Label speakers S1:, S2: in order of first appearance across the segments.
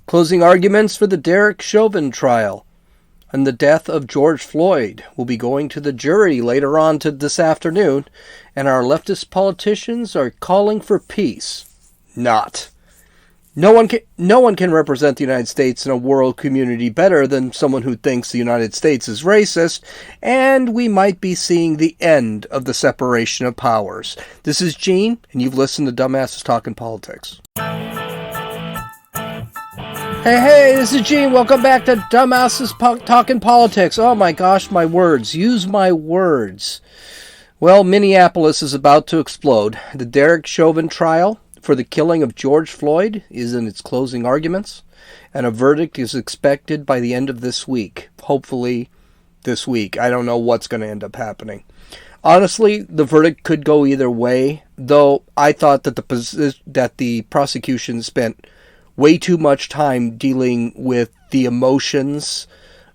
S1: Closing arguments for the Derrick Chauvin trial and the death of George Floyd will be going to the jury later on this afternoon, and our leftist politicians are calling for peace. Not. No one can represent the United States in a world community better than someone who thinks the United States is racist, and we might be seeing the end of the separation of powers. This is Gene, and you've listened to Dumbasses Talking Politics. Hey, this is Gene. Welcome back to Dumbasses Talking Politics. Oh my gosh, my words. Use my words. Well, Minneapolis is about to explode. The Derrick Chauvin trial for the killing of George Floyd is in its closing arguments, and a verdict is expected by the end of this week. Hopefully this week. I don't know what's going to end up happening. Honestly, the verdict could go either way, though I thought that the prosecution spent way too much time dealing with the emotions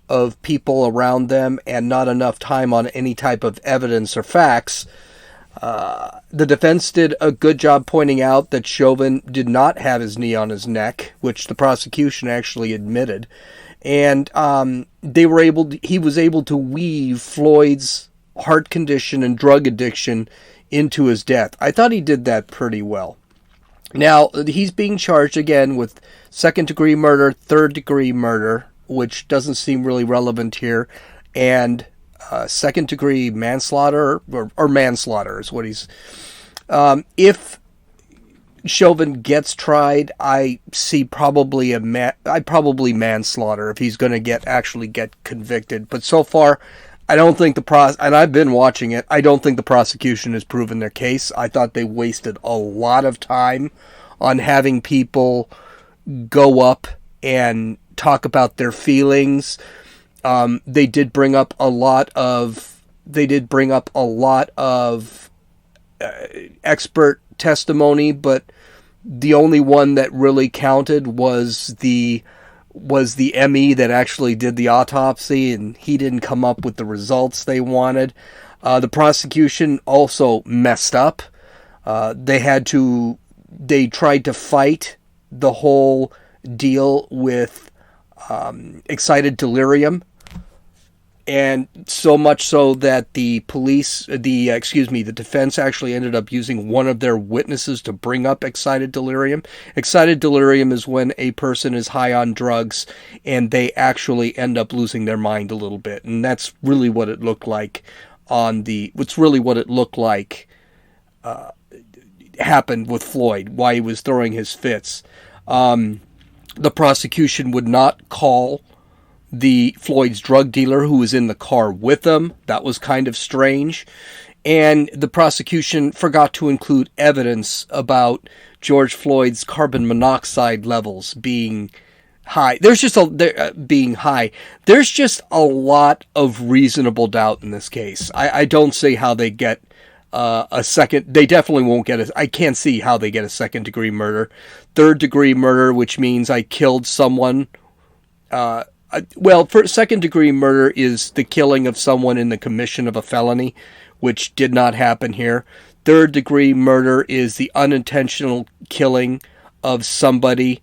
S1: of people around them and not enough time on any type of evidence or facts. The defense did a good job pointing out that Chauvin did not have his knee on his neck, which the prosecution actually admitted. And he was able to weave Floyd's heart condition and drug addiction into his death. I thought he did that pretty well. Now, he's being charged again with second-degree murder, third-degree murder, which doesn't seem really relevant here, and second-degree manslaughter, or manslaughter is what he's... if Chauvin gets tried, I see probably manslaughter if he's going to actually get convicted. But so far, I don't think and I've been watching it, I don't think the prosecution has proven their case. I thought they wasted a lot of time on having people go up and talk about their feelings. They did bring up a lot of expert testimony, but the only one that really counted was the ME that actually did the autopsy, and he didn't come up with the results they wanted. The prosecution also messed up. They tried to fight the whole deal with excited delirium, and so much so that the defense actually ended up using one of their witnesses to bring up excited delirium. Excited delirium is when a person is high on drugs and they actually end up losing their mind a little bit, and that's really what it looked like happened with Floyd, why he was throwing his fits. The prosecution would not call Floyd's drug dealer who was in the car with him. That was kind of strange. And the prosecution forgot to include evidence about George Floyd's carbon monoxide levels being high. There's just a lot of reasonable doubt in this case. I don't see how they get a second. They definitely won't get I can't see how they get a second degree murder. Third degree murder, which means I killed someone. For second degree murder is the killing of someone in the commission of a felony, which did not happen here. Third degree murder is the unintentional killing of somebody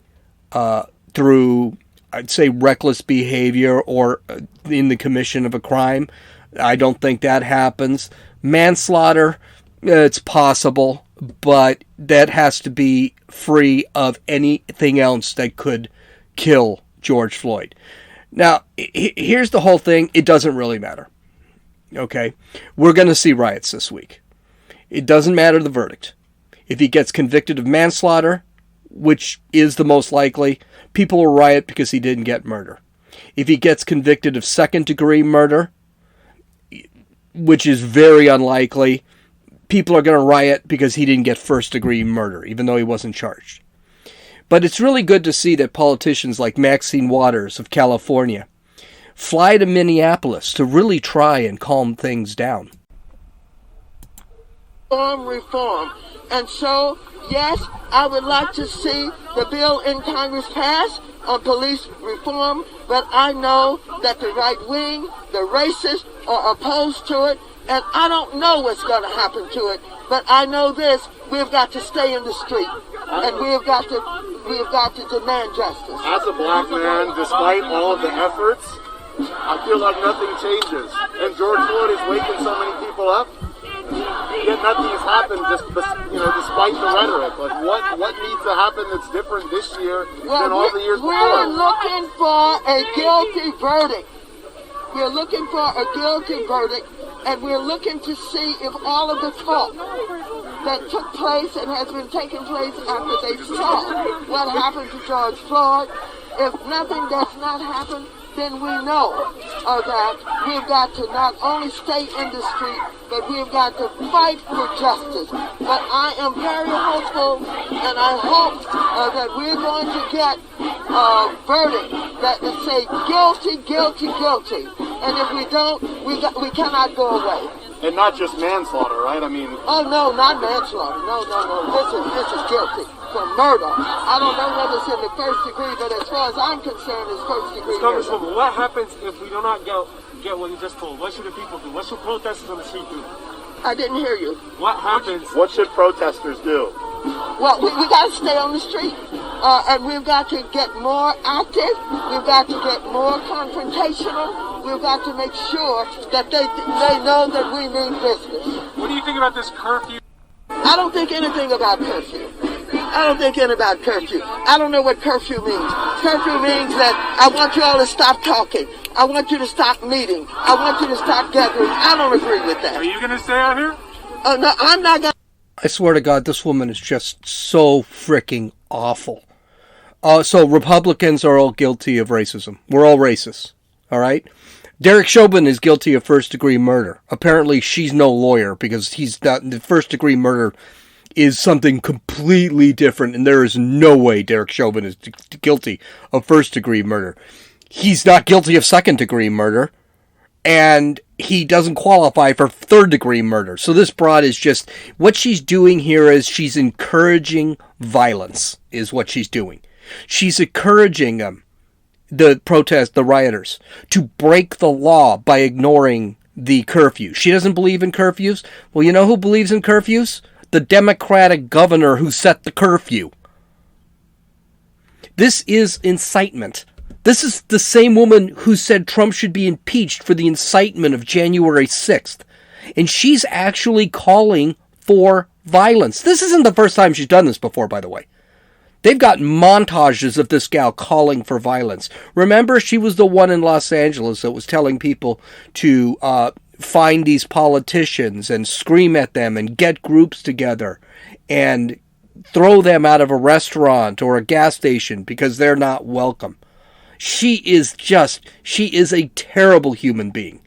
S1: through, I'd say, reckless behavior or in the commission of a crime. I don't think that happens. Manslaughter, it's possible, but that has to be free of anything else that could kill George Floyd. Now, here's the whole thing. It doesn't really matter. Okay? We're going to see riots this week. It doesn't matter the verdict. If he gets convicted of manslaughter, which is the most likely, people will riot because he didn't get murder. If he gets convicted of second-degree murder, which is very unlikely, people are going to riot because he didn't get first-degree murder, even though he wasn't charged. But it's really good to see that politicians like Maxine Waters of California fly to Minneapolis to really try and calm things down.
S2: Reform. And so, yes, I would like to see the bill in Congress pass on police reform, but I know that the right wing, the racists, are opposed to it, and I don't know what's going to happen to it, but I know this: we've got to stay in the street. and we have got to demand justice.
S3: As a black man, despite all of the efforts, I feel like nothing changes. And George Floyd is waking so many people up, yet nothing has happened. Despite the rhetoric, like what needs to happen that's different this year than all the years before?
S2: We're looking for a guilty verdict. We're looking for a guilty verdict, and we're looking to see if all of the talk that took place and has been taking place after they saw what happened to George Floyd, if nothing does not happen, then we know that we've got to not only stay in the street, but we've got to fight for justice. But I am very hopeful, and I hope that we're going to get a verdict that will say guilty, guilty, guilty. And if we don't, we cannot go away.
S3: And not just manslaughter, right? I mean...
S2: Oh, no, not manslaughter. No. This is guilty. For murder. I don't know whether it's in the first degree, but as far as I'm concerned, it's first degree murder.
S4: Congresswoman, what happens if we do not get what you just told? What should the people do? What should protesters on the street do?
S2: I didn't hear you.
S4: What happens?
S3: What should protesters do?
S2: Well, we got to stay on the street. And we've got to get more active. We've got to get more confrontational. We've got to make sure that they know that we mean business.
S4: What do you think about this curfew?
S2: I don't think anything about curfew. I don't think anything about curfew. I don't know what curfew means. Curfew means that I want you all to stop talking. I want you to stop meeting. I want you to stop gathering. I don't agree with that.
S4: Are you going to stay out here?
S2: Oh, no, I'm not going to.
S1: I swear to God, this woman is just so freaking awful. So Republicans are all guilty of racism. We're all racist. All right? Derrick Chauvin is guilty of first-degree murder. Apparently, she's no lawyer because he's not. The first-degree murder is something completely different, and there is no way Derrick Chauvin is guilty of first-degree murder. He's not guilty of second-degree murder, and he doesn't qualify for third-degree murder. So this broad is just, what she's doing here is she's encouraging violence, is what she's doing. She's encouraging the rioters, to break the law by ignoring the curfew. She doesn't believe in curfews. Well, you know who believes in curfews? The Democratic governor who set the curfew. This is incitement. This is the same woman who said Trump should be impeached for the incitement of January 6th. And she's actually calling for violence. This isn't the first time she's done this before, by the way. They've got montages of this gal calling for violence. Remember, she was the one in Los Angeles that was telling people to find these politicians and scream at them and get groups together and throw them out of a restaurant or a gas station because they're not welcome. She is a terrible human being.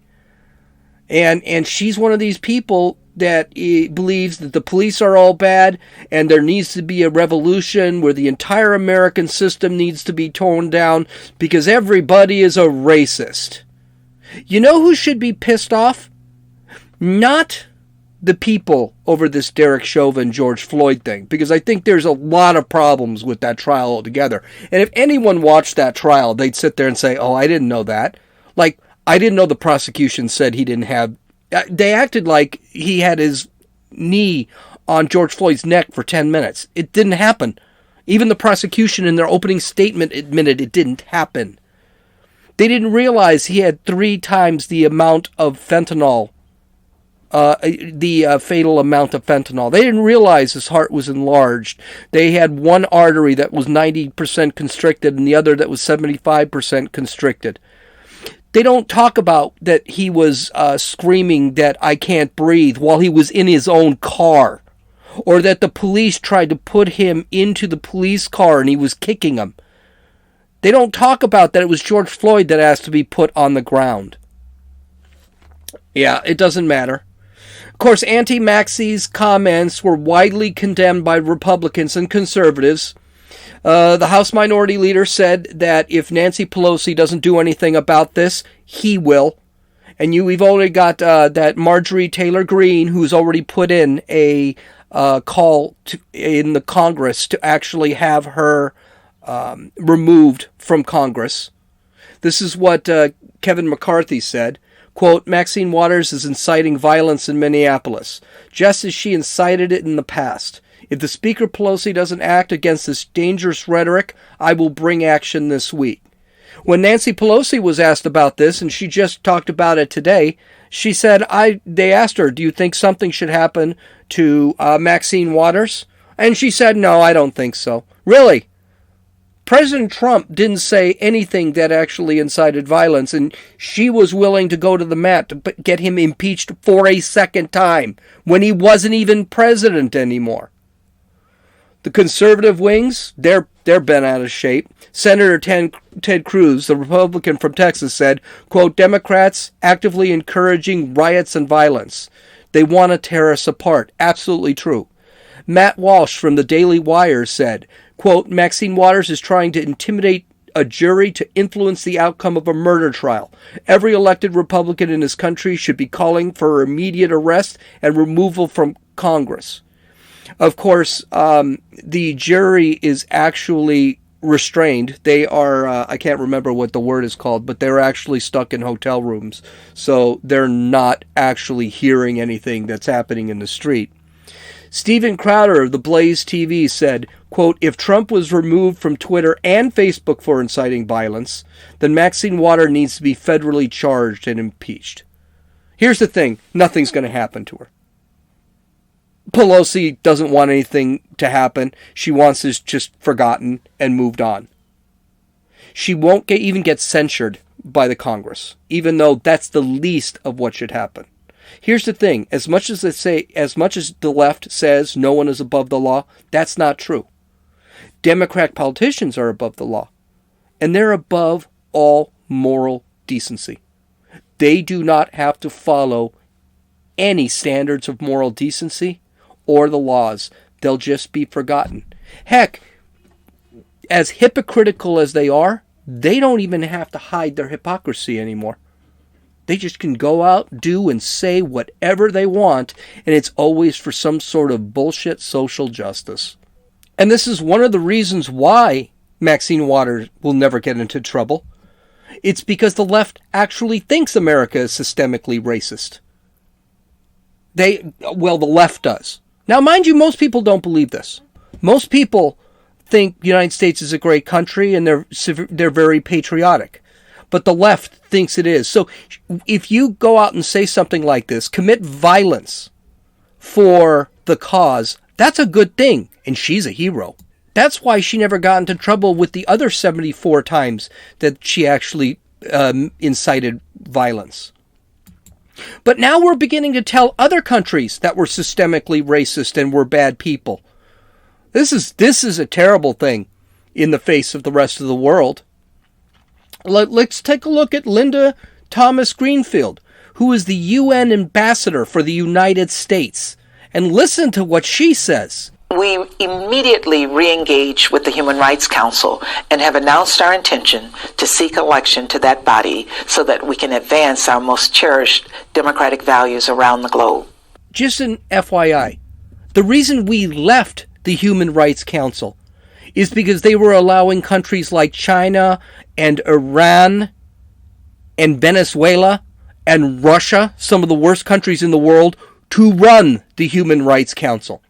S1: And she's one of these people that believes that the police are all bad and there needs to be a revolution where the entire American system needs to be torn down because everybody is a racist. You know who should be pissed off? Not the people over this Derrick Chauvin, George Floyd thing, because I think there's a lot of problems with that trial altogether. And if anyone watched that trial, they'd sit there and say, oh, I didn't know that. Like, I didn't know the prosecution said he didn't have... They acted like he had his knee on George Floyd's neck for 10 minutes. It didn't happen. Even the prosecution in their opening statement admitted it didn't happen. They didn't realize he had 3 times the amount of fentanyl, the fatal amount of fentanyl. They didn't realize his heart was enlarged. They had one artery that was 90% constricted and the other that was 75% constricted. They don't talk about that he was screaming that I can't breathe while he was in his own car. Or that the police tried to put him into the police car and he was kicking them. They don't talk about that it was George Floyd that asked to be put on the ground. Yeah, it doesn't matter. Of course, Auntie Maxie's comments were widely condemned by Republicans and conservatives. The House Minority Leader said that if Nancy Pelosi doesn't do anything about this, he will. And we've already got that Marjorie Taylor Greene, who's already put in a call in the Congress to actually have her removed from Congress. This is what Kevin McCarthy said. Quote, Maxine Waters is inciting violence in Minneapolis, just as she incited it in the past. If the Speaker Pelosi doesn't act against this dangerous rhetoric, I will bring action this week. When Nancy Pelosi was asked about this, and she just talked about it today, she said, they asked her, do you think something should happen to Maxine Waters? And she said, no, I don't think so. Really? President Trump didn't say anything that actually incited violence, and she was willing to go to the mat to get him impeached for a second time when he wasn't even president anymore. The conservative wings, they're bent out of shape. Senator Ted Cruz, the Republican from Texas, said, quote, Democrats actively encouraging riots and violence. They want to tear us apart. Absolutely true. Matt Walsh from the Daily Wire said, quote, Maxine Waters is trying to intimidate a jury to influence the outcome of a murder trial. Every elected Republican in this country should be calling for her immediate arrest and removal from Congress. Of course, the jury is actually restrained. They are, I can't remember what the word is called, but they're actually stuck in hotel rooms. So they're not actually hearing anything that's happening in the street. Steven Crowder of the Blaze TV said, quote, if Trump was removed from Twitter and Facebook for inciting violence, then Maxine Waters needs to be federally charged and impeached. Here's the thing, nothing's going to happen to her. Pelosi doesn't want anything to happen. She wants this just forgotten and moved on. She won't even get censured by the Congress, even though that's the least of what should happen. Here's the thing, as much as the left says no one is above the law, that's not true. Democrat politicians are above the law, and they're above all moral decency. They do not have to follow any standards of moral decency or the laws. They'll just be forgotten. Heck, as hypocritical as they are, they don't even have to hide their hypocrisy anymore. They just can go out, do, and say whatever they want, and it's always for some sort of bullshit social justice. And this is one of the reasons why Maxine Waters will never get into trouble. It's because the left actually thinks America is systemically racist. The left does. Now, mind you, most people don't believe this. Most people think the United States is a great country and they're very patriotic. But the left thinks it is. So if you go out and say something like this, commit violence for the cause, that's a good thing. And she's a hero. That's why she never got into trouble with the other 74 times that she actually incited violence. But now we're beginning to tell other countries that we're systemically racist and we're bad people. This is a terrible thing in the face of the rest of the world. Let's take a look at Linda Thomas Greenfield, who is the UN ambassador for the United States, and listen to what she says.
S5: We immediately re-engage with the Human Rights Council and have announced our intention to seek election to that body so that we can advance our most cherished democratic values around the globe.
S1: Just an FYI, the reason we left the Human Rights Council is because they were allowing countries like China and Iran and Venezuela and Russia, some of the worst countries in the world, to run the Human Rights Council.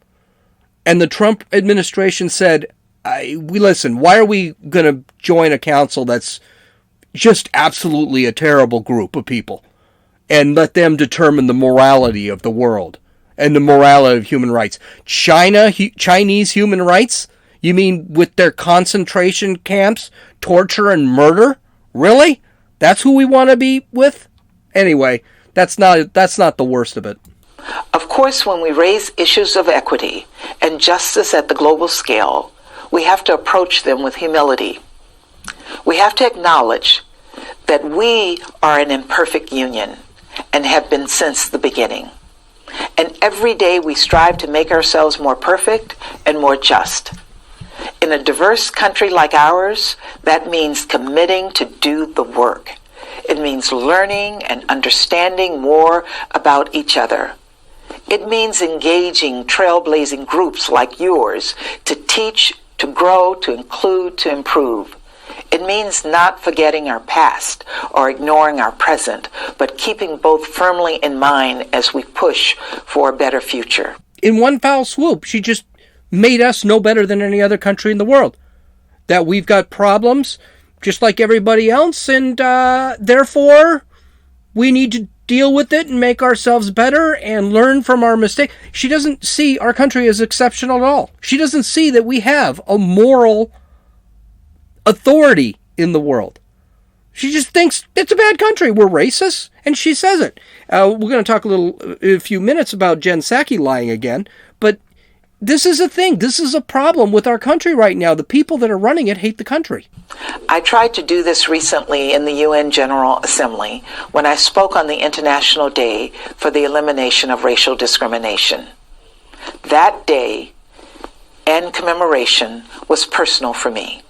S1: And the Trump administration said, listen, why are we going to join a council that's just absolutely a terrible group of people and let them determine the morality of the world and the morality of human rights? Chinese human rights? You mean with their concentration camps, torture and murder? Really? That's who we want to be with? Anyway, that's not the worst of it.
S5: Of course, when we raise issues of equity and justice at the global scale, we have to approach them with humility. We have to acknowledge that we are an imperfect union and have been since the beginning. And every day we strive to make ourselves more perfect and more just. In a diverse country like ours, that means committing to do the work. It means learning and understanding more about each other. It means engaging trailblazing groups like yours to teach, to grow, to include, to improve. It means not forgetting our past or ignoring our present, but keeping both firmly in mind as we push for a better future.
S1: In one foul swoop, she just made us no better than any other country in the world. That we've got problems just like everybody else, and therefore we need to deal with it and make ourselves better and learn from our mistakes. She doesn't see our country as exceptional at all. She doesn't see that we have a moral authority in the world. She just thinks it's a bad country. We're racist, and she says it. We're going to talk a few minutes about Jen Psaki lying again, but this is a thing. This is a problem with our country right now. The people that are running it hate the country.
S5: I tried to do this recently in the UN General Assembly when I spoke on the International Day for the Elimination of Racial Discrimination. That day and commemoration was personal for me.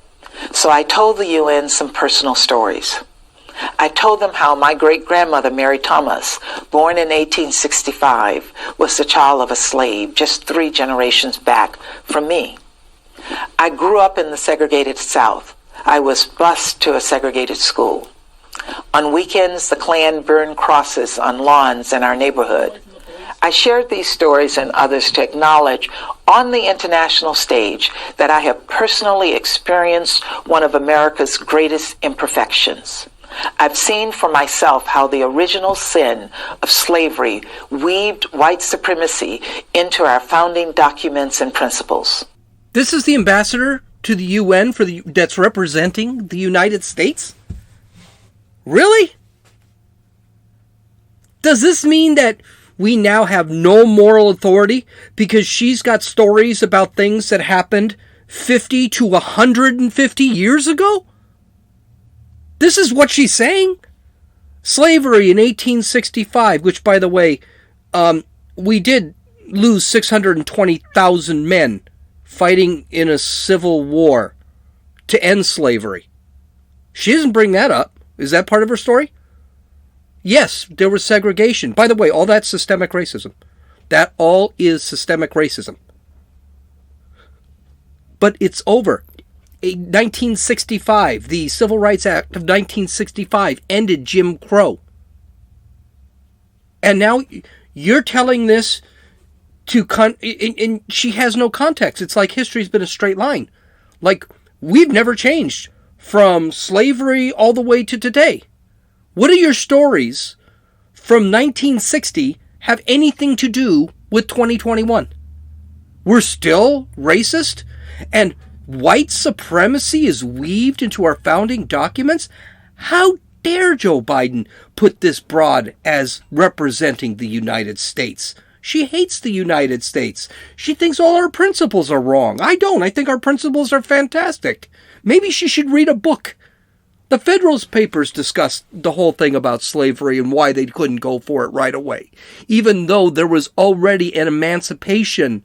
S5: So I told the UN some personal stories. I told them how my great-grandmother, Mary Thomas, born in 1865, was the child of a slave just 3 generations back from me. I grew up in the segregated South. I was bused to a segregated school. On weekends, the Klan burned crosses on lawns in our neighborhood. I shared these stories and others to acknowledge on the international stage that I have personally experienced one of America's greatest imperfections. I've seen for myself how the original sin of slavery weaved white supremacy into our founding documents and principles.
S1: This is the ambassador to the UN that's representing the United States? Really? Does this mean that we now have no moral authority because she's got stories about things that happened 50 to 150 years ago? This is what she's saying? Slavery in 1865, which, by the way, we did lose 620,000 men fighting in a civil war to end slavery. She doesn't bring that up. Is that part of her story? Yes, there was segregation. By the way, all that's systemic racism. That all is systemic racism. But it's over. 1965, the Civil Rights Act of 1965 ended Jim Crow. And now you're telling this to... and she has no context. It's like history's been a straight line. Like, we've never changed from slavery all the way to today. What are your stories from 1960 have anything to do with 2021? We're still racist? And white supremacy is weaved into our founding documents? How dare Joe Biden put this broad as representing the United States? She hates the United States. She thinks all our principles are wrong. I don't. I think our principles are fantastic. Maybe she should read a book. The Federalist Papers discussed the whole thing about slavery and why they couldn't go for it right away, even though there was already an emancipation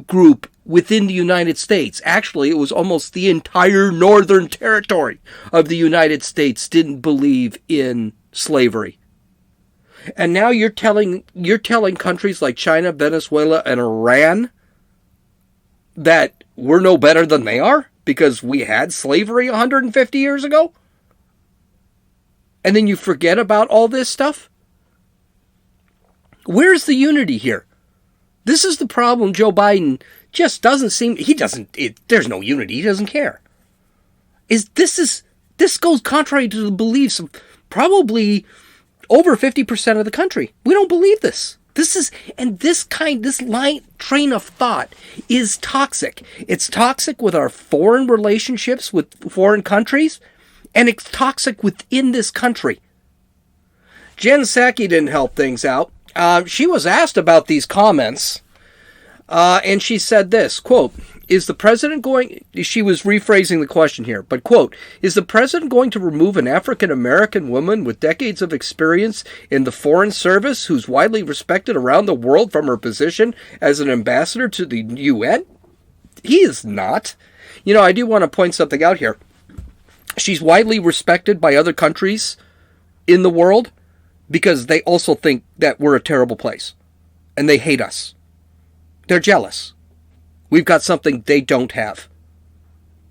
S1: group within the United States. Actually, it was almost the entire northern territory of the United States didn't believe in slavery. And now you're telling countries like China, Venezuela, and Iran that we're no better than they are because we had slavery 150 years ago? And then you forget about all this stuff? Where's the unity here? This is the problem. Joe Biden just doesn't seem... there's no unity. He doesn't care. This goes contrary to the beliefs of probably over 50% of the country. We don't believe this. This train of thought is toxic. It's toxic with our foreign relationships with foreign countries, and it's toxic within this country. Jen Psaki didn't help things out. She was asked about these comments, and she said this, quote, is the president going... She was rephrasing the question here, but, quote, is the president going to remove an African-American woman with decades of experience in the foreign service who's widely respected around the world from her position as an ambassador to the UN? He is not. You know, I do want to point something out here. She's widely respected by other countries in the world because they also think that we're a terrible place. And they hate us. They're jealous. We've got something they don't have.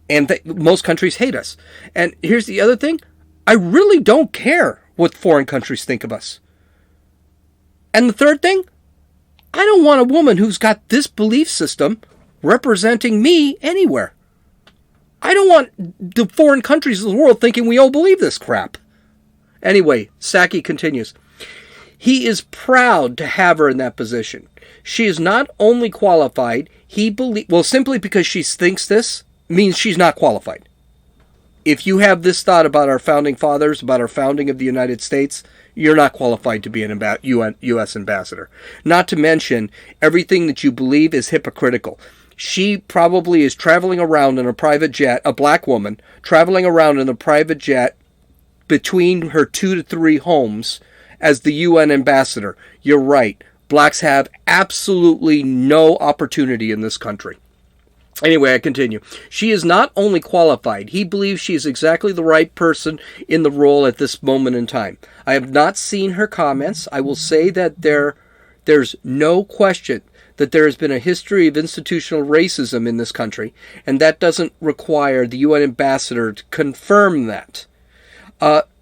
S1: And most countries hate us. And here's the other thing. I really don't care what foreign countries think of us. And the third thing, I don't want a woman who's got this belief system representing me anywhere. I don't want the foreign countries of the world thinking we all believe this crap. Anyway, Psaki continues. He is proud to have her in that position. She is not only qualified, simply because she thinks this means she's not qualified. If you have this thought about our founding fathers, about our founding of the United States, you're not qualified to be an U.S. ambassador. Not to mention, everything that you believe is hypocritical. She probably is traveling around in a private jet, a black woman, traveling around in a private jet between her 2 to 3 homes as the UN ambassador. You're right. Blacks have absolutely no opportunity in this country. Anyway, I continue. She is not only qualified, he believes she is exactly the right person in the role at this moment in time. I have not seen her comments. I will say that there's no question that there has been a history of institutional racism in this country, and that doesn't require the UN ambassador to confirm that.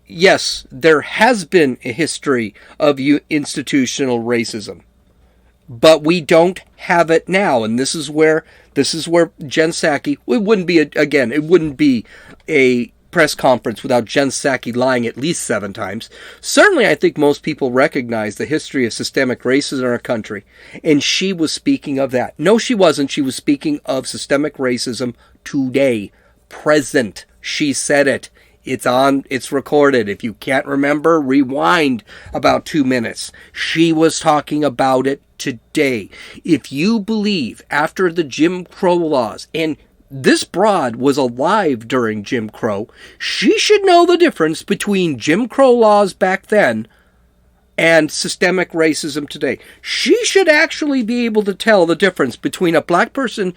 S1: Yes, there has been a history of institutional racism, but we don't have it now, and this is where Jen Psaki, it wouldn't be a press conference without Jen Psaki lying at least 7 times. Certainly, I think most people recognize the history of systemic racism in our country, and she was speaking of that. No, she wasn't. She was speaking of systemic racism today, present. She said it. It's recorded. If you can't remember, rewind about 2 minutes. She was talking about it today. If you believe after the Jim Crow laws, and this broad was alive during Jim Crow, she should know the difference between Jim Crow laws back then and systemic racism today. She should actually be able to tell the difference between a black person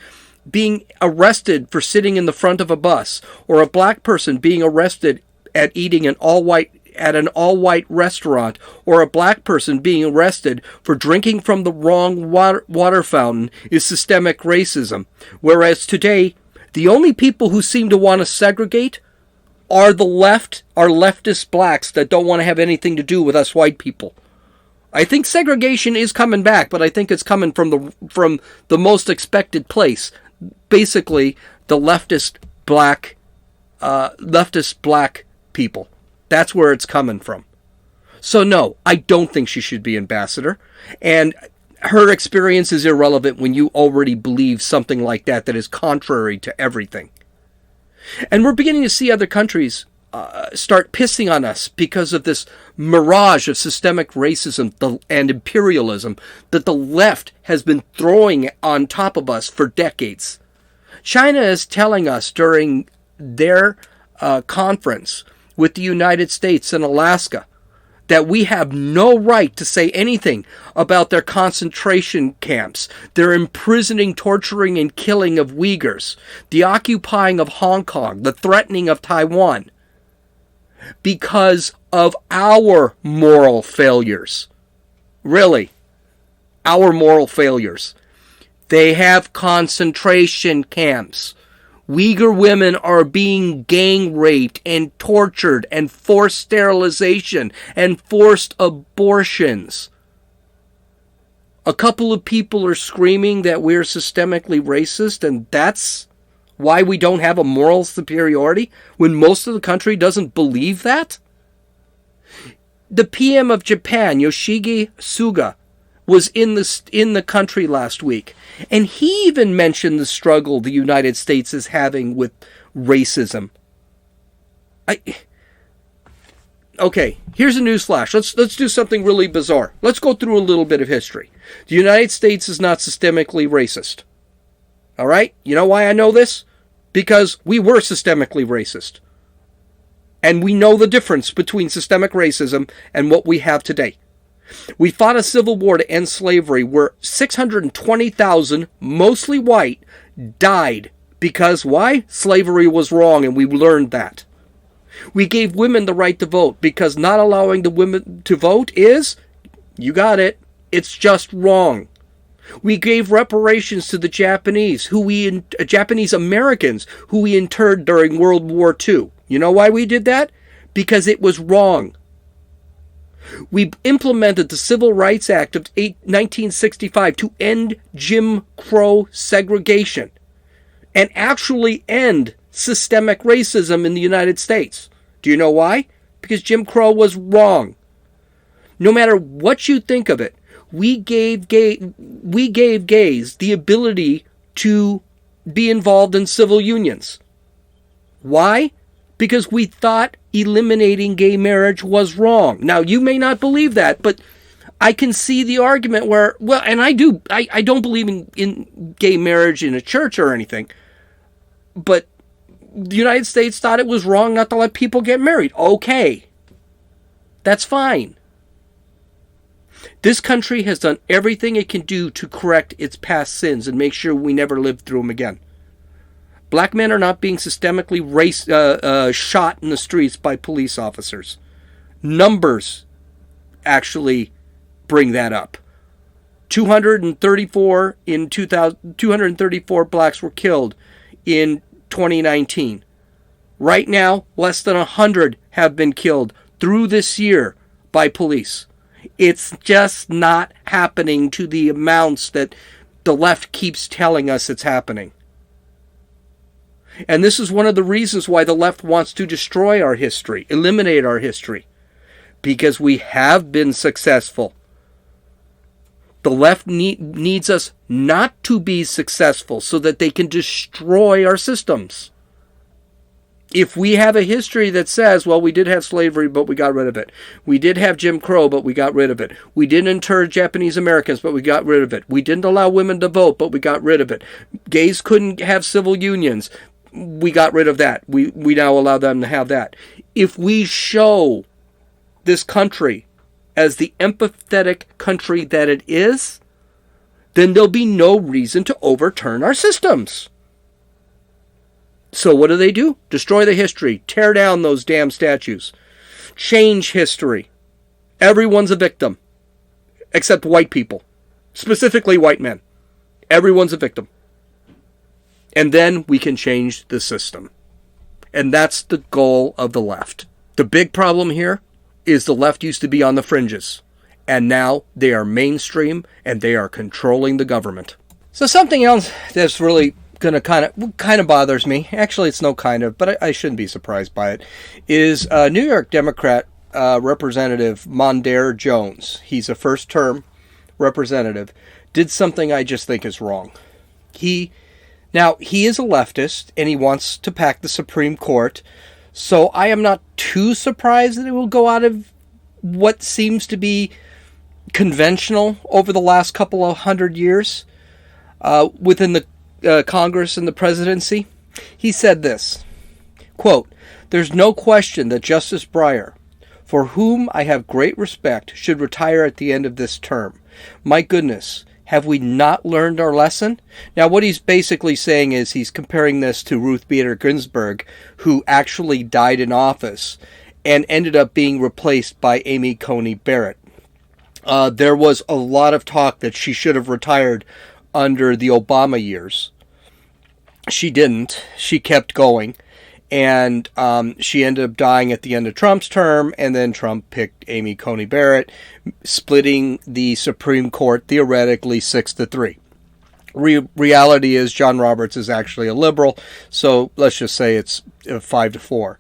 S1: being arrested for sitting in the front of a bus, or a black person being arrested at eating an all-white restaurant, or a black person being arrested for drinking from the wrong water fountain is systemic racism. Whereas today, the only people who seem to want to segregate are leftist blacks that don't want to have anything to do with us white people. I think segregation is coming back, but I think it's coming from the most expected place. Basically, the leftist black people. That's where it's coming from. So no, I don't think she should be ambassador. And her experience is irrelevant when you already believe something like that is contrary to everything. And we're beginning to see other countries start pissing on us because of this mirage of systemic racism and imperialism that the left has been throwing on top of us for decades. China is telling us during their conference with the United States in Alaska that we have no right to say anything about their concentration camps, their imprisoning, torturing, and killing of Uyghurs, the occupying of Hong Kong, the threatening of Taiwan, because of our moral failures. Really, our moral failures. They have concentration camps. Uyghur women are being gang raped and tortured and forced sterilization and forced abortions. A couple of people are screaming that we're systemically racist, and that's why we don't have a moral superiority when most of the country doesn't believe that? The PM of Japan, Yoshige Suga, was in the country last week, and he even mentioned the struggle the United States is having with racism. Okay, here's a newsflash. Let's do something really bizarre. Let's go through a little bit of history. The United States is not systemically racist. All right? You know why I know this? Because we were systemically racist. And we know the difference between systemic racism and what we have today. We fought a civil war to end slavery where 620,000, mostly white, died because why? Slavery was wrong, and we learned that. We gave women the right to vote because not allowing the women to vote is, you got it, it's just wrong. We gave reparations to the Japanese Americans who we interned during World War II. You know why we did that? Because it was wrong. We implemented the Civil Rights Act of 1965 to end Jim Crow segregation and actually end systemic racism in the United States. Do you know why? Because Jim Crow was wrong. No matter what you think of it, we gave gays the ability to be involved in civil unions. Why? Because we thought eliminating gay marriage was wrong. Now, you may not believe that, but I can see the argument where, well, and I do, I don't believe in gay marriage in a church or anything, but the United States thought it was wrong not to let people get married. Okay. That's fine. This country has done everything it can do to correct its past sins and make sure we never live through them again. Black men are not being systemically shot in the streets by police officers. Numbers actually bring that up. 234 blacks were killed in 2019. Right now, less than 100 have been killed through this year by police. It's just not happening to the amounts that the left keeps telling us it's happening. And this is one of the reasons why the left wants to destroy our history, eliminate our history, because we have been successful. The left needs us not to be successful so that they can destroy our systems. If we have a history that says, well, we did have slavery, but we got rid of it. We did have Jim Crow, but we got rid of it. We didn't inter Japanese Americans, but we got rid of it. We didn't allow women to vote, but we got rid of it. Gays couldn't have civil unions. We got rid of that. We now allow them to have that. If we show this country as the empathetic country that it is, then there'll be no reason to overturn our systems. So what do? Destroy the history. Tear down those damn statues. Change history. Everyone's a victim. Except white people. Specifically white men. Everyone's a victim. And then we can change the system. And that's the goal of the left. The big problem here is the left used to be on the fringes. And now they are mainstream and they are controlling the government. So something else that's really going to kind of bothers me, actually it's no kind of, but I shouldn't be surprised by it, is New York Democrat Representative Mondaire Jones. He's a first-term representative. Did something I just think is wrong. He is a leftist, and he wants to pack the Supreme Court, so I am not too surprised that it will go out of what seems to be conventional over the last couple of 100 years within the Congress and the presidency. He said this, quote, "There's no question that Justice Breyer, for whom I have great respect, should retire at the end of this term. My goodness, have we not learned our lesson?" Now, what he's basically saying is he's comparing this to Ruth Bader Ginsburg, who actually died in office and ended up being replaced by Amy Coney Barrett. There was a lot of talk that she should have retired under the Obama years. She didn't. She kept going. And she ended up dying at the end of Trump's term, and then Trump picked Amy Coney Barrett, splitting the Supreme Court theoretically 6-3. Reality is John Roberts is actually a liberal, so let's just say it's 5-4.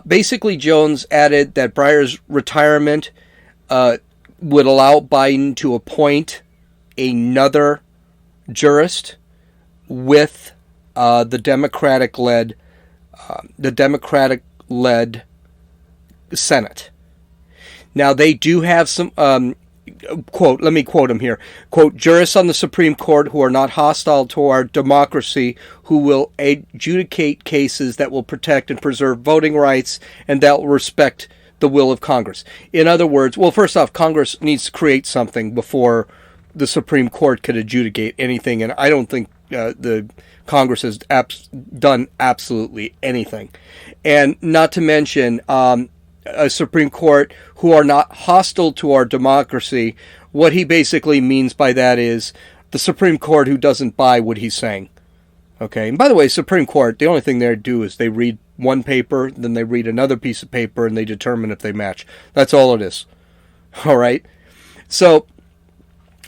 S1: Basically, Jones added that Breyer's retirement would allow Biden to appoint another jurist with the Democratic-led Senate. Now, they do have some, quote, let me quote him here, quote, "jurists on the Supreme Court who are not hostile to our democracy, who will adjudicate cases that will protect and preserve voting rights, and that will respect the will of Congress." In other words, well, first off, Congress needs to create something before the Supreme Court could adjudicate anything, and I don't think the Congress has done absolutely anything. And not to mention a Supreme Court who are not hostile to our democracy. What he basically means by that is the Supreme Court who doesn't buy what he's saying. Okay, and by the way, Supreme Court, the only thing they do is they read one paper, then they read another piece of paper, and they determine if they match. That's all it is. All right? So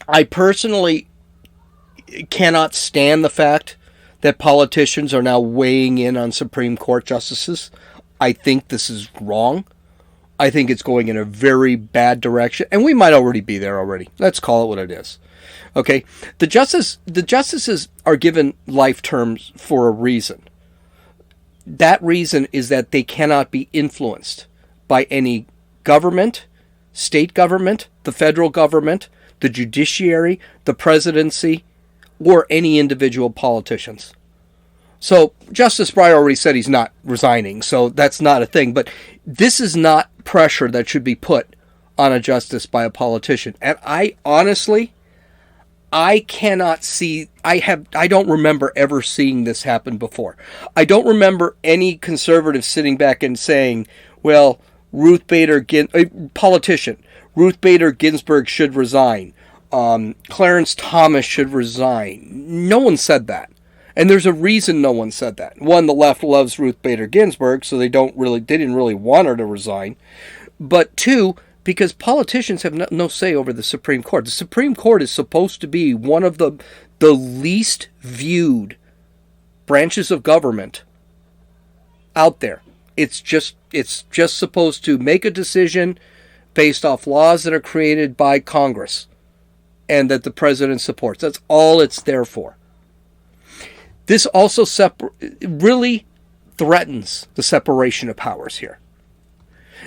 S1: I personally cannot stand the fact that politicians are now weighing in on Supreme Court justices. I think this is wrong. I think it's going in a very bad direction, and we might already be there already. Let's call it what it is. Okay? The justices are given life terms for a reason. That reason is that they cannot be influenced by any government, state government, the federal government, the judiciary, the presidency, or any individual politicians. So Justice Breyer already said he's not resigning, so that's not a thing. But this is not pressure that should be put on a justice by a politician. And I honestly, I cannot see, I don't remember ever seeing this happen before. I don't remember any conservative sitting back and saying, well, Ruth Bader Ginsburg should resign. Clarence Thomas should resign. No one said that. And there's a reason no one said that. One, the left loves Ruth Bader Ginsburg, so they didn't really want her to resign. But two, because politicians have no say over the Supreme Court. The Supreme Court is supposed to be one of the least viewed branches of government out there. It's just supposed to make a decision based off laws that are created by Congress and that the president supports. That's all it's there for. This also really threatens the separation of powers here.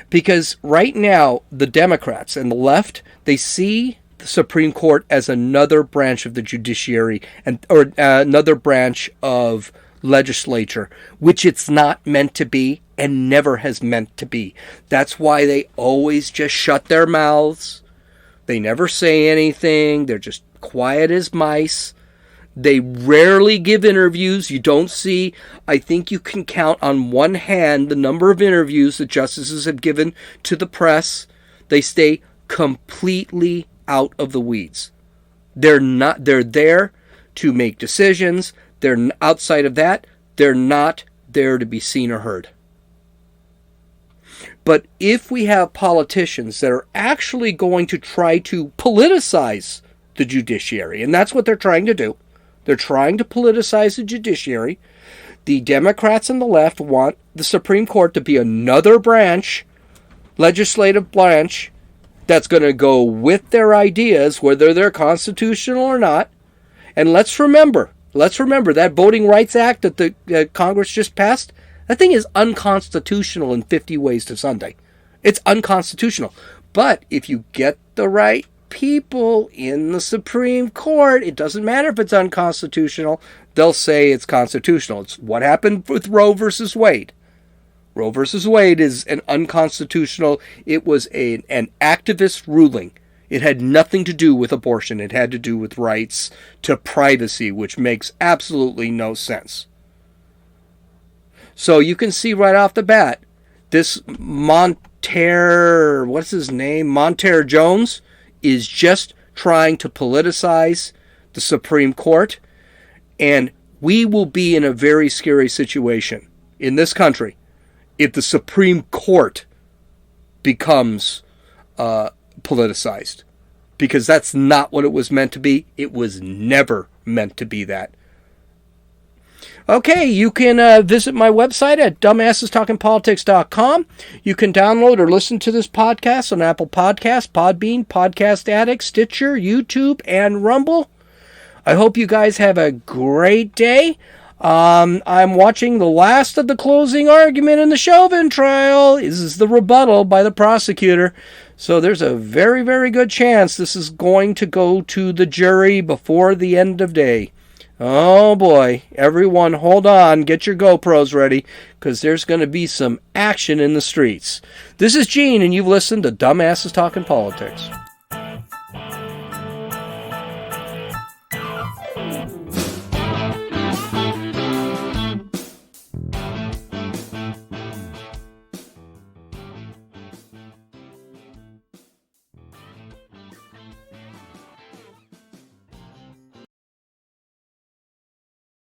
S1: Because right now, the Democrats and the left, they see the Supreme Court as another branch of the judiciary or another branch of legislature, which it's not meant to be and never has meant to be. That's why they always just shut their mouths. They never say anything. They're just quiet as mice. They rarely give interviews. You don't see, I think you can count on one hand the number of interviews that justices have given to the press. They stay completely out of the weeds. They're there to make decisions. They're outside of that. They're not there to be seen or heard. But if we have politicians that are actually going to try to politicize the judiciary, and that's what they're trying to do. They're trying to politicize the judiciary. The Democrats and the left want the Supreme Court to be another branch, legislative branch, that's going to go with their ideas, whether they're constitutional or not. And let's remember that Voting Rights Act that the Congress just passed, that thing is unconstitutional in 50 ways to Sunday. It's unconstitutional. But if you get the right people in the Supreme Court, it doesn't matter if it's unconstitutional, they'll say it's constitutional. It's what happened with Roe versus Wade. Roe versus Wade is an unconstitutional, it was an activist ruling. It had nothing to do with abortion. It had to do with rights to privacy, which makes absolutely no sense. So you can see right off the bat, this Monteiro Jones is just trying to politicize the Supreme Court, and we will be in a very scary situation in this country if the Supreme Court becomes politicized, because that's not what it was meant to be. It was never meant to be that. Okay, you can visit my website at dumbassestalkingpolitics.com. You can download or listen to this podcast on Apple Podcasts, Podbean, Podcast Addict, Stitcher, YouTube, and Rumble. I hope you guys have a great day. I'm watching the last of the closing argument in the Chauvin trial. This is the rebuttal by the prosecutor. So there's a very, very good chance this is going to go to the jury before the end of day. Oh boy, everyone hold on, get your GoPros ready, because there's going to be some action in the streets. This is Gene, and you've listened to Dumbasses Talking Politics.